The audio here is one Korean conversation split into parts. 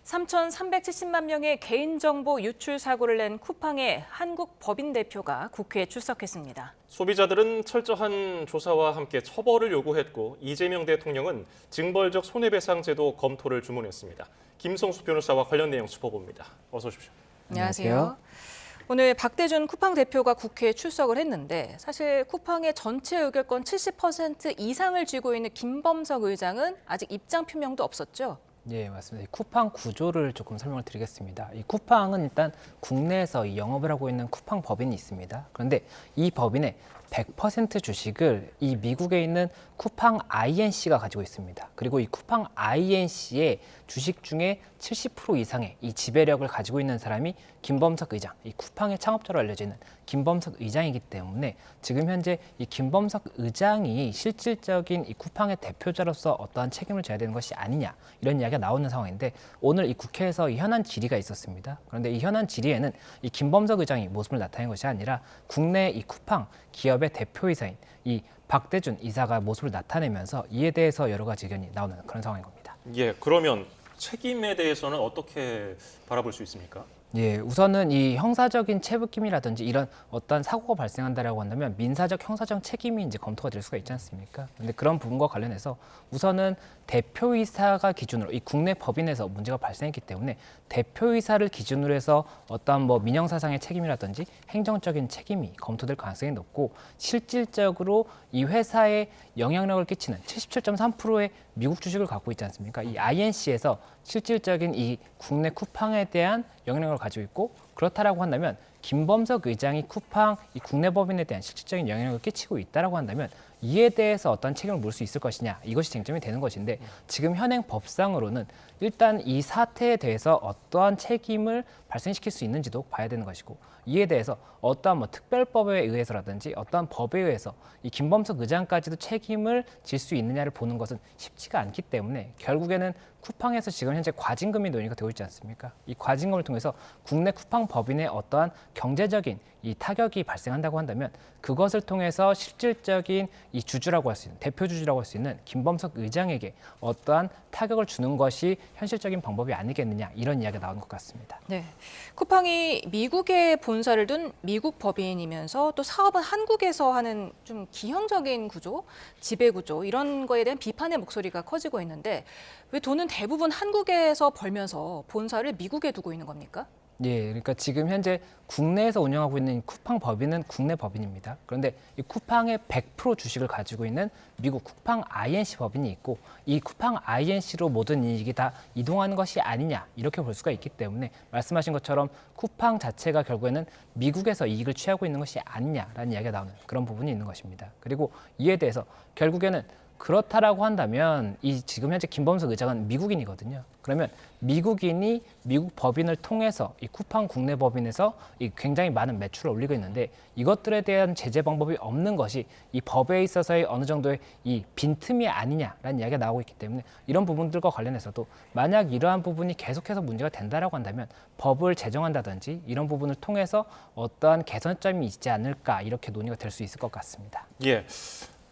3,370만 명의 개인정보 유출 사고를 낸 쿠팡의 한국 법인 대표가 국회에 출석했습니다. 소비자들은 철저한 조사와 함께 처벌을 요구했고 이재명 대통령은 징벌적 손해배상 제도 검토를 주문했습니다. 김성수 변호사와 관련 내용 짚어봅니다. 어서 오십시오. 안녕하세요. 오늘 박대준 쿠팡 대표가 국회에 출석을 했는데 사실 쿠팡의 전체 의결권 70% 이상을 쥐고 있는 김범석 의장은 아직 입장 표명도 없었죠? 예, 맞습니다. 이 쿠팡 구조를 조금 설명을 드리겠습니다. 이 쿠팡은 일단 국내에서 이 영업을 하고 있는 쿠팡 법인이 있습니다. 그런데 이 법인의 100% 주식을 이 미국에 있는 쿠팡 INC가 가지고 있습니다. 그리고 이 쿠팡 INC의 주식 중에 70% 이상의 이 지배력을 가지고 있는 사람이 김범석 의장, 이 쿠팡의 창업자로 알려져 있는 김범석 의장이기 때문에 지금 현재 이 김범석 의장이 실질적인 이 쿠팡의 대표자로서 어떠한 책임을 져야 되는 것이 아니냐 이런 이야기가 나오는 상황인데 오늘 이 국회에서 이 현안 질의가 있었습니다. 그런데 이 현안 질의에는 이 김범석 의장이 모습을 나타낸 것이 아니라 국내 이 쿠팡 기업의 대표이사인 이 박대준 이사가 모습을 나타내면서 이에 대해서 여러 가지 의견이 나오는 그런 상황인 겁니다. 예, 그러면 책임에 대해서는 어떻게 바라볼 수 있습니까? 예, 우선은 이 형사적인 체불kim이라든지 이런 어떤 사고가 발생한다라고 한다면 민사적, 형사적 책임이 이제 검토가 될 수가 있지 않습니까? 근데 그런 부분과 관련해서 우선은 대표이사가 기준으로 이 국내 법인에서 문제가 발생했기 때문에 대표이사를 기준으로 해서 어떤 뭐 민형사상의 책임이라든지 행정적인 책임이 검토될 가능성이 높고 실질적으로 이 회사에 영향력을 끼치는 77.3%의 미국 주식을 갖고 있지 않습니까? 이 INC에서 실질적인 이 국내 쿠팡에 대한 영향력을 가지고 있고 그렇다라고 한다면 김범석 의장이 쿠팡 이 국내 법인에 대한 실질적인 영향력을 끼치고 있다라고 한다면 이에 대해서 어떤 책임을 물 수 있을 것이냐 이것이 쟁점이 되는 것인데 지금 현행 법상으로는 일단 이 사태에 대해서 어떠한 책임을 발생시킬 수 있는지도 봐야 되는 것이고 이에 대해서 어떠한 뭐 특별법에 의해서라든지 어떠한 법에 의해서 이 김범석 의장까지도 책임을 질 수 있느냐를 보는 것은 쉽지가 않기 때문에 결국에는 쿠팡에서 지금 현재 과징금이 논의가 되고 있지 않습니까? 이 과징금을 통해서 국내 쿠팡 법인의 어떠한 경제적인 이 타격이 발생한다고 한다면 그것을 통해서 실질적인 이 주주라고 할 수 있는 대표 주주라고 할 수 있는 김범석 의장에게 어떠한 타격을 주는 것이 현실적인 방법이 아니겠느냐 이런 이야기가 나오는 것 같습니다. 네, 쿠팡이 미국에 본사를 둔 미국 법인이면서 또 사업은 한국에서 하는 좀 기형적인 구조, 지배 구조 이런 거에 대한 비판의 목소리가 커지고 있는데 왜 돈은 대부분 한국에서 벌면서 본사를 미국에 두고 있는 겁니까? 예, 그러니까 지금 현재 국내에서 운영하고 있는 쿠팡 법인은 국내 법인입니다. 그런데 이 쿠팡의 100% 주식을 가지고 있는 미국 쿠팡 INC 법인이 있고 이 쿠팡 INC로 모든 이익이 다 이동하는 것이 아니냐 이렇게 볼 수가 있기 때문에 말씀하신 것처럼 쿠팡 자체가 결국에는 미국에서 이익을 취하고 있는 것이 아니냐라는 이야기가 나오는 그런 부분이 있는 것입니다. 그리고 이에 대해서 결국에는 그렇다라고 한다면 이 지금 현재 김범석 의장은 미국인이거든요. 그러면 미국인이 미국 법인을 통해서 이 쿠팡 국내 법인에서 이 굉장히 많은 매출을 올리고 있는데 이것들에 대한 제재 방법이 없는 것이 이 법에 있어서의 어느 정도의 이 빈틈이 아니냐라는 이야기가 나오고 있기 때문에 이런 부분들과 관련해서도 만약 이러한 부분이 계속해서 문제가 된다라고 한다면 법을 제정한다든지 이런 부분을 통해서 어떠한 개선점이 있지 않을까 이렇게 논의가 될 수 있을 것 같습니다. 예.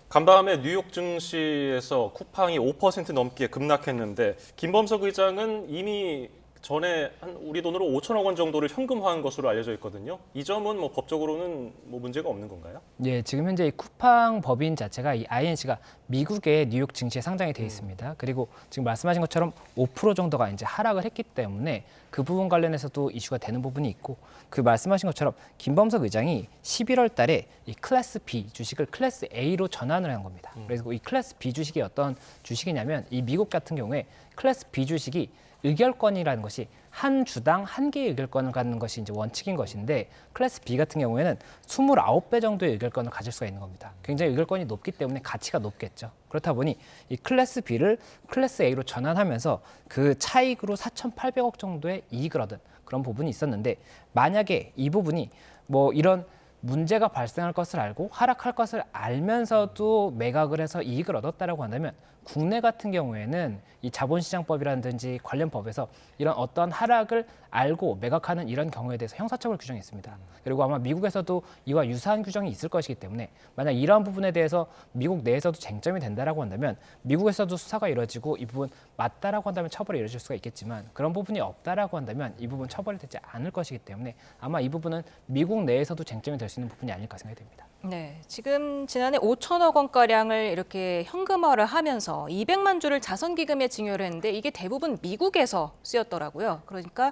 간밤에 뉴욕 증시에서 쿠팡이 5% 넘게 급락했는데 김범석 의장은 이미 전에 한 우리 돈으로 5천억 원 정도를 현금화한 것으로 알려져 있거든요. 이 점은 뭐 법적으로는 뭐 문제가 없는 건가요? 예, 지금 현재 이 쿠팡 법인 자체가 이 INC가 미국의 뉴욕 증시에 상장이 돼 있습니다. 그리고 지금 말씀하신 것처럼 5% 정도가 이제 하락을 했기 때문에 그 부분 관련해서도 이슈가 되는 부분이 있고 그 말씀하신 것처럼 김범석 의장이 11월 달에 이 클래스 B 주식을 클래스 A로 전환을 한 겁니다. 그래서 이 클래스 B 주식이 어떤 주식이냐면 이 미국 같은 경우에 클래스 B 주식이 의결권이라는 것이 한 주당 한 개의 의결권을 갖는 것이 이제 원칙인 것인데 클래스 B 같은 경우에는 29배 정도의 의결권을 가질 수가 있는 겁니다. 굉장히 의결권이 높기 때문에 가치가 높겠죠. 그렇다 보니 이 클래스 B를 클래스 A로 전환하면서 그 차익으로 4,800억 정도의 이익을 얻은 그런 부분이 있었는데 만약에 이 부분이 뭐 이런 문제가 발생할 것을 알고 하락할 것을 알면서도 매각을 해서 이익을 얻었다라고 한다면 국내 같은 경우에는 이 자본시장법이라든지 관련 법에서 이런 어떤 하락을 알고 매각하는 이런 경우에 대해서 형사처벌 규정이 있습니다. 그리고 아마 미국에서도 이와 유사한 규정이 있을 것이기 때문에 만약 이러한 부분에 대해서 미국 내에서도 쟁점이 된다라고 한다면 미국에서도 수사가 이루어지고 이 부분 맞다라고 한다면 처벌이 이루어질 수가 있겠지만 그런 부분이 없다라고 한다면 이 부분 처벌이 되지 않을 것이기 때문에 아마 이 부분은 미국 내에서도 쟁점이 될 수 있는 부분이 아닐까 생각이 됩니다. 네, 지금 지난해 5천억 원가량을 이렇게 현금화를 하면서 200만 주를 자선기금에 증여를 했는데 이게 대부분 미국에서 쓰였더라고요. 그러니까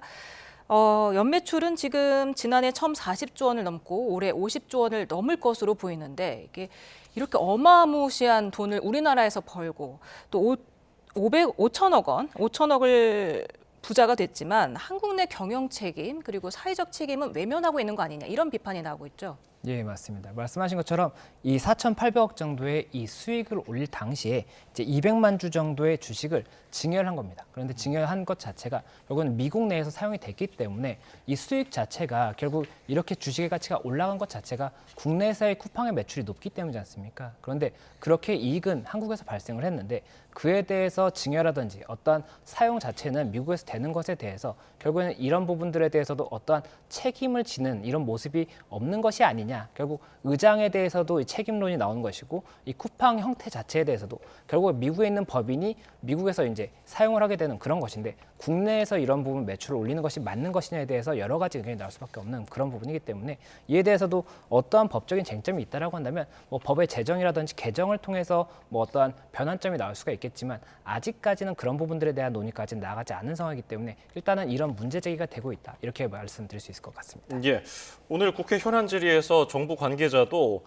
연매출은 지금 지난해 처음 40조 원을 넘고 올해 50조 원을 넘을 것으로 보이는데 이게 이렇게 어마무시한 돈을 우리나라에서 벌고 또 5천억을 부자가 됐지만 한국 내 경영 책임 그리고 사회적 책임은 외면하고 있는 거 아니냐 이런 비판이 나오고 있죠. 예, 맞습니다. 말씀하신 것처럼 이 4,800억 정도의 이 수익을 올릴 당시에 이제 200만 주 정도의 주식을 증여를 한 겁니다. 그런데 증여한 것 자체가 결국은 미국 내에서 사용이 됐기 때문에 이 수익 자체가 결국 이렇게 주식의 가치가 올라간 것 자체가 국내에서의 쿠팡의 매출이 높기 때문이지 않습니까? 그런데 그렇게 이익은 한국에서 발생을 했는데 그에 대해서 증여라든지 어떠한 사용 자체는 미국에서 되는 것에 대해서 결국에는 이런 부분들에 대해서도 어떠한 책임을 지는 이런 모습이 없는 것이 아니냐. 결국 의장에 대해서도 이 책임론이 나오는 것이고 이 쿠팡 형태 자체에 대해서도 결국 미국에 있는 법인이 미국에서 이제 사용을 하게 되는 그런 것인데 국내에서 이런 부분 매출을 올리는 것이 맞는 것이냐에 대해서 여러 가지 의견이 나올 수밖에 없는 그런 부분이기 때문에 이에 대해서도 어떠한 법적인 쟁점이 있다라고 한다면 뭐 법의 제정이라든지 개정을 통해서 뭐 어떠한 변환점이 나올 수가 있겠지만 아직까지는 그런 부분들에 대한 논의까지는 나가지 않은 상황이기 때문에 일단은 이런 문제 제기가 되고 있다 이렇게 말씀드릴 수 있을 것 같습니다. 예, 오늘 국회 현안 질의에서 정부 관계자도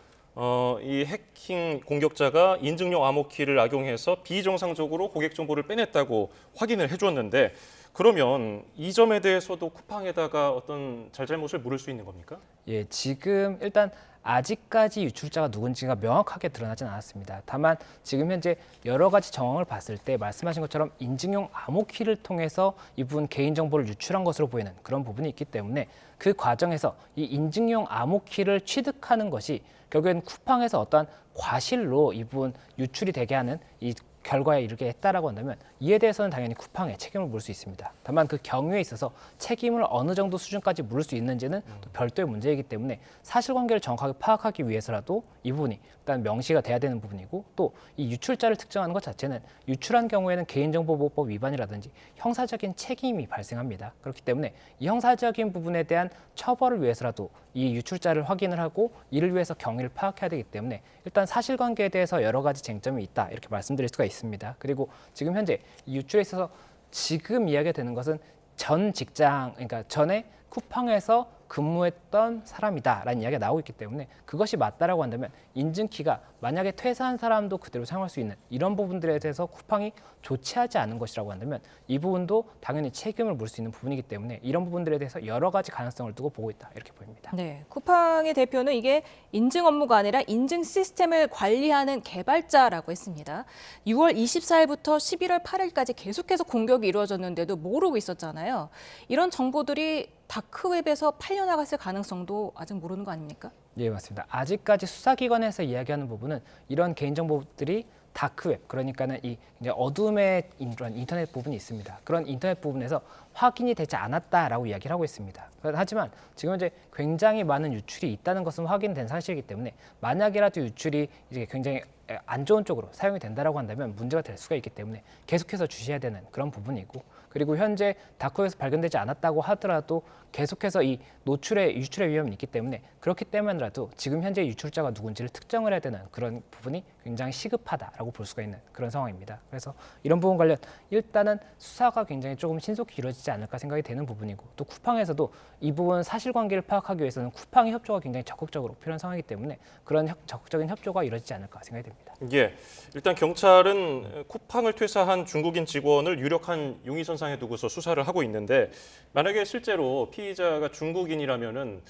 이 해킹 공격자가 인증용 암호키를 악용해서 비정상적으로 고객 정보를 빼냈다고 확인을 해줬는데 그러면 이 점에 대해서도 쿠팡에다가 어떤 잘잘못을 물을 수 있는 겁니까? 예, 지금 일단 아직까지 유출자가 누군지가 명확하게 드러나진 않았습니다. 다만 지금 현재 여러 가지 정황을 봤을 때 말씀하신 것처럼 인증용 암호키를 통해서 이 부분 개인정보를 유출한 것으로 보이는 그런 부분이 있기 때문에 그 과정에서 이 인증용 암호키를 취득하는 것이 결국엔 쿠팡에서 어떠한 과실로 이 부분 유출이 되게 하는 이 결과에 이르게 했다라고 한다면 이에 대해서는 당연히 쿠팡에 책임을 물을 수 있습니다. 다만 그 경우에 있어서 책임을 어느 정도 수준까지 물을 수 있는지는 또 별도의 문제이기 때문에 사실관계를 정확하게 파악하기 위해서라도 이 부분이 일단 명시가 돼야 되는 부분이고 또 이 유출자를 특정하는 것 자체는 유출한 경우에는 개인정보보호법 위반이라든지 형사적인 책임이 발생합니다. 그렇기 때문에 이 형사적인 부분에 대한 처벌을 위해서라도 이 유출자를 확인을 하고 이를 위해서 경위를 파악해야 되기 때문에 일단 사실관계에 대해서 여러 가지 쟁점이 있다 이렇게 말씀드릴 수가 있습니다. 그리고 지금 현재 이 유출에 있어서 지금 이야기가 되는 것은 전 직장, 그러니까 전에 쿠팡에서 근무했던 사람이다라는 이야기가 나오고 있기 때문에 그것이 맞다라고 한다면 인증키가 만약에 퇴사한 사람도 그대로 사용할 수 있는 이런 부분들에 대해서 쿠팡이 조치하지 않은 것이라고 한다면 이 부분도 당연히 책임을 물을 수 있는 부분이기 때문에 이런 부분들에 대해서 여러 가지 가능성을 두고 보고 있다 이렇게 보입니다. 네, 쿠팡의 대표는 이게 인증 업무가 아니라 인증 시스템을 관리하는 개발자라고 했습니다. 6월 24일부터 11월 8일까지 계속해서 공격이 이루어졌는데도 모르고 있었잖아요. 이런 정보들이 다크웹에서 팔려나갔을 가능성도 아직 모르는 거 아닙니까? 예, 맞습니다. 아직까지 수사기관에서 이야기하는 부분은 이런 개인정보들이 다크웹, 그러니까는 이 이제 어둠의 이런 인터넷 부분이 있습니다. 그런 인터넷 부분에서 확인이 되지 않았다라고 이야기를 하고 있습니다. 하지만 지금 이제 굉장히 많은 유출이 있다는 것은 확인된 사실이기 때문에 만약이라도 유출이 이제 굉장히 안 좋은 쪽으로 사용이 된다라고 한다면 문제가 될 수가 있기 때문에 계속해서 주시해야 되는 그런 부분이고 그리고 현재 다크웹에서 발견되지 않았다고 하더라도 계속해서 이 유출의 위험이 있기 때문에 그렇기 때문이라도 지금 현재 유출자가 누군지를 특정을 해야 되는 그런 부분이 굉장히 시급하다라고 볼 수가 있는 그런 상황입니다. 그래서 이런 부분 관련 일단은 수사가 굉장히 조금 신속히 이루어지지 않을까 생각이 되는 부분이고 또 쿠팡에서도 이 부분 사실관계를 파악하기 위해서는 쿠팡의 협조가 굉장히 적극적으로 필요한 상황이기 때문에 그런 적극적인 협조가 이루어지지 않을까 생각이 됩니다. 예, 일단 경찰은 쿠팡을 퇴사한 중국인 직원을 유력한 용의선상에 두고서 수사를 하고 있는데 만약에 실제로 피의자가 중국인이라면은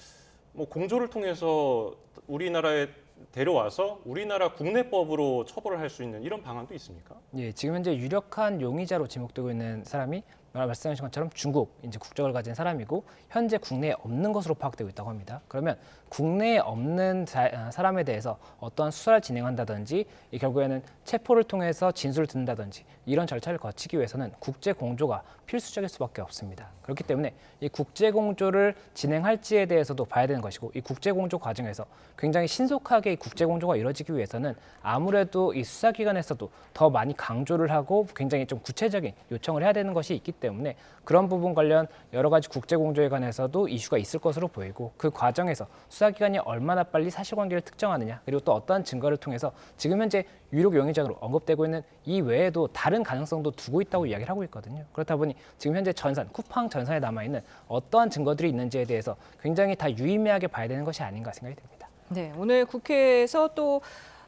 뭐 공조를 통해서 우리나라에 데려와서 우리나라 국내법으로 처벌을 할 수 있는 이런 방안도 있습니까? 예, 지금 현재 유력한 용의자로 지목되고 있는 사람이 말씀하신 것처럼 중국 이제 국적을 가진 사람이고 현재 국내에 없는 것으로 파악되고 있다고 합니다. 그러면 국내에 없는 사람에 대해서 어떠한 수사를 진행한다든지 결국에는 체포를 통해서 진술을 듣는다든지 이런 절차를 거치기 위해서는 국제 공조가 필수적일 수밖에 없습니다. 그렇기 때문에 이 국제 공조를 진행할지에 대해서도 봐야 되는 것이고 이 국제 공조 과정에서 굉장히 신속하게 이 국제 공조가 이루어지기 위해서는 아무래도 이 수사기관에서도 더 많이 강조를 하고 굉장히 좀 구체적인 요청을 해야 되는 것이 있기 때문에 그런 부분 관련 여러 가지 국제 공조에 관해서도 이슈가 있을 것으로 보이고 그 과정에서 수사기관이 얼마나 빨리 사실관계를 특정하느냐 그리고 또 어떠한 증거를 통해서 지금 현재 유력 용의자로 언급되고 있는 이 외에도 다른 가능성도 두고 있다고 이야기를 하고 있거든요. 그렇다 보니 지금 현재 전산, 쿠팡 전산에 남아있는 어떠한 증거들이 있는지에 대해서 굉장히 다 유의미하게 봐야 되는 것이 아닌가 생각이 듭니다. 네, 오늘 국회에서 또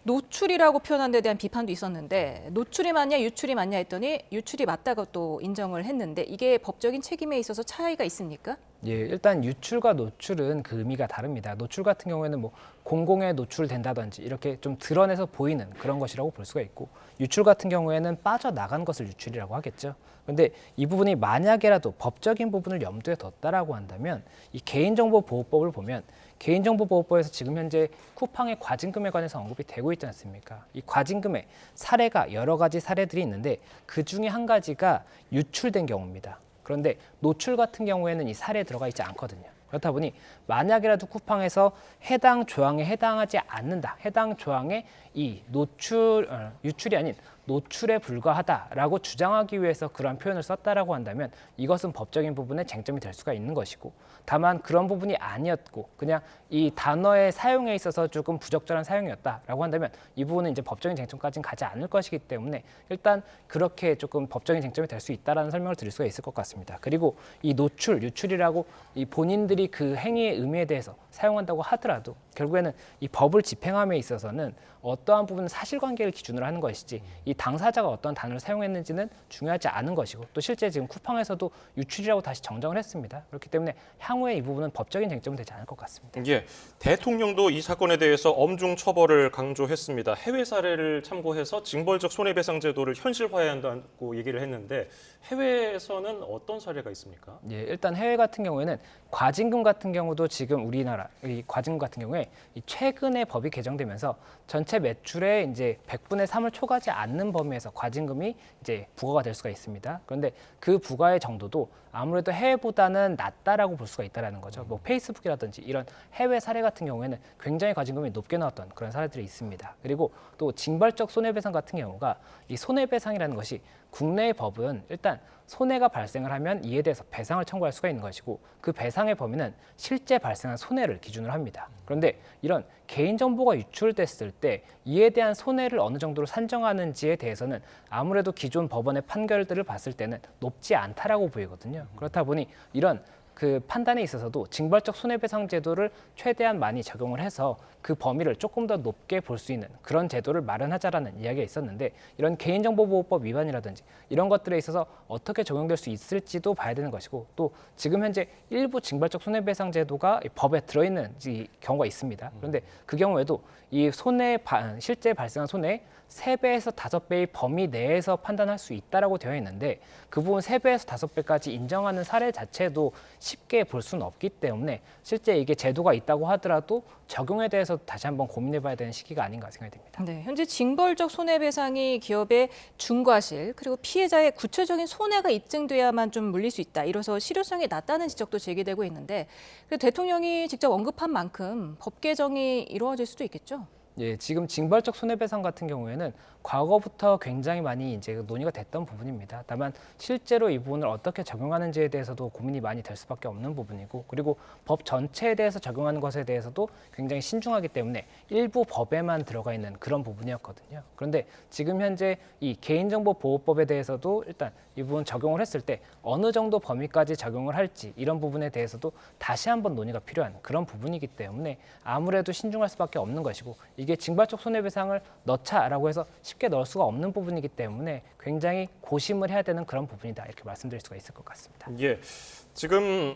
노출이라고 표현한 데 대한 비판도 있었는데 노출이 맞냐 유출이 맞냐 했더니 유출이 맞다고 또 인정을 했는데 이게 법적인 책임에 있어서 차이가 있습니까? 예, 일단 유출과 노출은 그 의미가 다릅니다. 노출 같은 경우에는 뭐 공공에 노출된다든지 이렇게 좀 드러내서 보이는 그런 것이라고 볼 수가 있고 유출 같은 경우에는 빠져나간 것을 유출이라고 하겠죠. 그런데 이 부분이 만약에라도 법적인 부분을 염두에 뒀다라고 한다면 이 개인정보보호법을 보면 개인정보보호법에서 지금 현재 쿠팡의 과징금에 관해서 언급이 되고 있지 않습니까? 이 과징금의 사례가 여러 가지 사례들이 있는데 그 중에 한 가지가 유출된 경우입니다. 그런데 노출 같은 경우에는 이 사례에 들어가 있지 않거든요. 그렇다 보니 만약이라도 쿠팡에서 해당 조항에 해당하지 않는다. 해당 조항에 이 유출이 아닌 노출에 불과하다라고 주장하기 위해서 그러한 표현을 썼다라고 한다면 이것은 법적인 부분에 쟁점이 될 수가 있는 것이고 다만 그런 부분이 아니었고 그냥 이 단어의 사용에 있어서 조금 부적절한 사용이었다라고 한다면 이 부분은 이제 법적인 쟁점까지는 가지 않을 것이기 때문에 일단 그렇게 조금 법적인 쟁점이 될 수 있다라는 설명을 드릴 수가 있을 것 같습니다. 그리고 이 노출, 유출이라고 이 본인들이 그 행위의 의미에 대해서 사용한다고 하더라도 결국에는 이 법을 집행함에 있어서는 어떠한 부분은 사실관계를 기준으로 하는 것이지 이 당사자가 어떤 단어를 사용했는지는 중요하지 않은 것이고 또 실제 지금 쿠팡에서도 유출이라고 다시 정정을 했습니다. 그렇기 때문에 향후에 이 부분은 법적인 쟁점은 되지 않을 것 같습니다. 예, 대통령도 이 사건에 대해서 엄중 처벌을 강조했습니다. 해외 사례를 참고해서 징벌적 손해배상 제도를 현실화해야 한다고 얘기를 했는데 해외에서는 어떤 사례가 있습니까? 예, 일단 해외 같은 경우에는 과징금 같은 경우도 지금 우리나라 이 과징금 같은 경우에 이 최근에 법이 개정되면서 전체 매출의 이제 100분의 3을 초과하지 않는 범위에서 과징금이 이제 부과가 될 수가 있습니다. 그런데 그 부과의 정도도 아무래도 해외보다는 낮다라고 볼 수가 있다라는 거죠. 뭐 페이스북이라든지 이런 해외 사례 같은 경우에는 굉장히 과징금이 높게 나왔던 그런 사례들이 있습니다. 그리고 또 징벌적 손해배상 같은 경우가 이 손해배상이라는 것이 국내의 법은 일단 손해가 발생을 하면 이에 대해서 배상을 청구할 수가 있는 것이고 그 배상의 범위는 실제 발생한 손해를 기준으로 합니다. 그런데 이런 개인정보가 유출됐을 때 이에 대한 손해를 어느 정도로 산정하는지에 대해서는 아무래도 기존 법원의 판결들을 봤을 때는 높지 않다라고 보이거든요. 그렇다 보니 이런 그 판단에 있어서도 징벌적 손해배상 제도를 최대한 많이 적용을 해서 그 범위를 조금 더 높게 볼 수 있는 그런 제도를 마련하자라는 이야기가 있었는데 이런 개인정보보호법 위반이라든지 이런 것들에 있어서 어떻게 적용될 수 있을지도 봐야 되는 것이고 또 지금 현재 일부 징벌적 손해배상 제도가 법에 들어있는 경우가 있습니다. 그런데 그 경우에도 이 실제 발생한 손해 3배에서 5배의 범위 내에서 판단할 수 있다라고 되어 있는데 그 부분 3배에서 5배까지 인정하는 사례 자체도 쉽게 볼 수는 없기 때문에 실제 이게 제도가 있다고 하더라도 적용에 대해서 다시 한번 고민해봐야 되는 시기가 아닌가 생각이 듭니다. 네, 현재 징벌적 손해배상이 기업의 중과실 그리고 피해자의 구체적인 손해가 입증돼야만 좀 물릴 수 있다. 이로써 실효성이 낮다는 지적도 제기되고 있는데 대통령이 직접 언급한 만큼 법 개정이 이루어질 수도 있겠죠? 예, 지금 징벌적 손해배상 같은 경우에는 과거부터 굉장히 많이 이제 논의가 됐던 부분입니다. 다만 실제로 이 부분을 어떻게 적용하는지에 대해서도 고민이 많이 될 수밖에 없는 부분이고 그리고 법 전체에 대해서 적용하는 것에 대해서도 굉장히 신중하기 때문에 일부 법에만 들어가 있는 그런 부분이었거든요. 그런데 지금 현재 이 개인정보보호법에 대해서도 일단 이 부분 적용을 했을 때 어느 정도 범위까지 적용을 할지 이런 부분에 대해서도 다시 한번 논의가 필요한 그런 부분이기 때문에 아무래도 신중할 수밖에 없는 것이고 이게 징벌적 손해배상을 넣자라고 해서 쉽게 넣을 수가 없는 부분이기 때문에 굉장히 고심을 해야 되는 그런 부분이다 이렇게 말씀드릴 수가 있을 것 같습니다. 예, 지금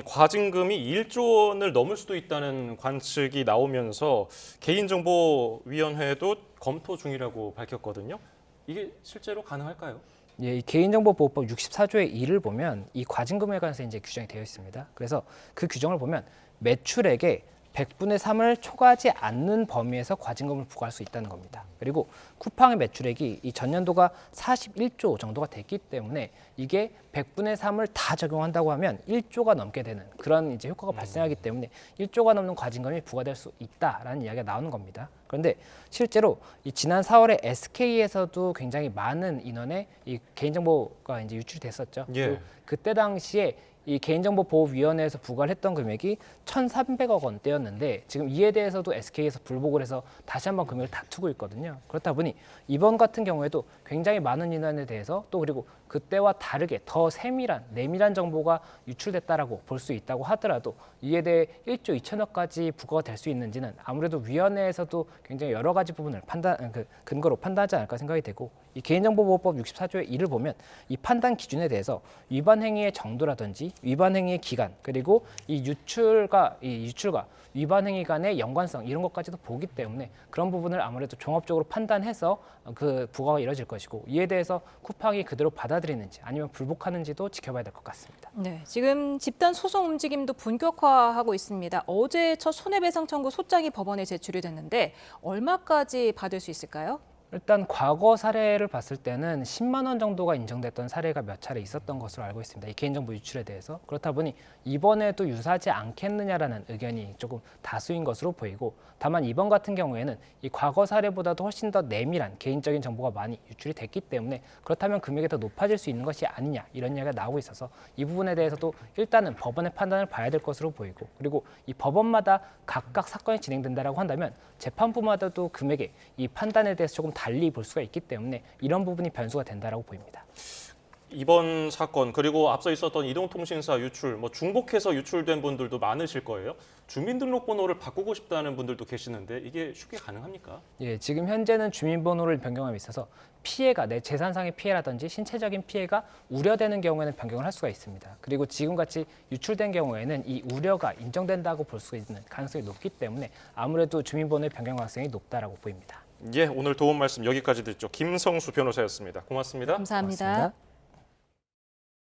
과징금이 1조 원을 넘을 수도 있다는 관측이 나오면서 개인정보위원회도 검토 중이라고 밝혔거든요. 이게 실제로 가능할까요? 예, 이 개인정보보호법 64조의 1을 보면 이 과징금에 관해서 이제 규정이 되어 있습니다. 그래서 그 규정을 보면 매출액의 100분의 3을 초과하지 않는 범위에서 과징금을 부과할 수 있다는 겁니다. 그리고 쿠팡의 매출액이 이 전년도가 41조 정도가 됐기 때문에 이게 100분의 3을 다 적용한다고 하면 1조가 넘게 되는 그런 이제 효과가 발생하기 때문에 1조가 넘는 과징금이 부과될 수 있다라는 이야기가 나오는 겁니다. 그런데 실제로 이 지난 4월에 SK에서도 굉장히 많은 인원의 이 개인정보가 이제 유출이 됐었죠. 예. 그리고 그때 당시에 이 개인정보보호위원회에서 부과를 했던 금액이 1,300억 원대였는데 지금 이에 대해서도 SK에서 불복을 해서 다시 한번 금액을 다투고 있거든요. 그렇다 보니 이번 같은 경우에도 굉장히 많은 인원에 대해서 또 그리고 그때와 다르게 더 내밀한 정보가 유출됐다라고 볼 수 있다고 하더라도 이에 대해 1조 2천억까지 부과가 될 수 있는지는 아무래도 위원회에서도 굉장히 여러 가지 부분을 근거로 판단하지 않을까 생각이 되고 이 개인정보보호법 64조의 1을 보면 이 판단 기준에 대해서 위반 행위의 정도라든지 위반 행위의 기간 그리고 이 유출과 위반 행위 간의 연관성 이런 것까지도 보기 때문에 그런 부분을 아무래도 종합적으로 판단해서 그 부과가 이뤄질 것이고 이에 대해서 쿠팡이 그대로 받아들이는지 아니면 불복하는지도 지켜봐야 될 것 같습니다. 네, 지금 집단 소송 움직임도 본격화하고 있습니다. 어제 첫 손해배상 청구 소장이 법원에 제출이 됐는데 얼마까지 받을 수 있을까요? 일단 과거 사례를 봤을 때는 10만 원 정도가 인정됐던 사례가 몇 차례 있었던 것으로 알고 있습니다. 이 개인정보 유출에 대해서. 그렇다 보니 이번에도 유사하지 않겠느냐라는 의견이 조금 다수인 것으로 보이고 다만 이번 같은 경우에는 이 과거 사례보다도 훨씬 더 내밀한 개인적인 정보가 많이 유출이 됐기 때문에 그렇다면 금액이 더 높아질 수 있는 것이 아니냐 이런 이야기가 나오고 있어서 이 부분에 대해서도 일단은 법원의 판단을 봐야 될 것으로 보이고 그리고 이 법원마다 각각 사건이 진행된다라고 한다면 재판부마다도 금액의 이 판단에 대해서 조금 달리 볼 수가 있기 때문에 이런 부분이 변수가 된다라고 보입니다. 이번 사건 그리고 앞서 있었던 이동통신사 유출, 중복해서 유출된 분들도 많으실 거예요. 주민등록번호를 바꾸고 싶다는 분들도 계시는데 이게 쉽게 가능합니까? 예, 지금 현재는 주민번호를 변경함에 있어서 피해가 내 재산상의 피해라든지 신체적인 피해가 우려되는 경우에는 변경을 할 수가 있습니다. 그리고 지금같이 유출된 경우에는 이 우려가 인정된다고 볼 수 있는 가능성이 높기 때문에 아무래도 주민번호의 변경 가능성이 높다라고 보입니다. 예, 오늘 도움 말씀 여기까지 듣죠. 김성수 변호사였습니다. 고맙습니다. 감사합니다. 고맙습니다.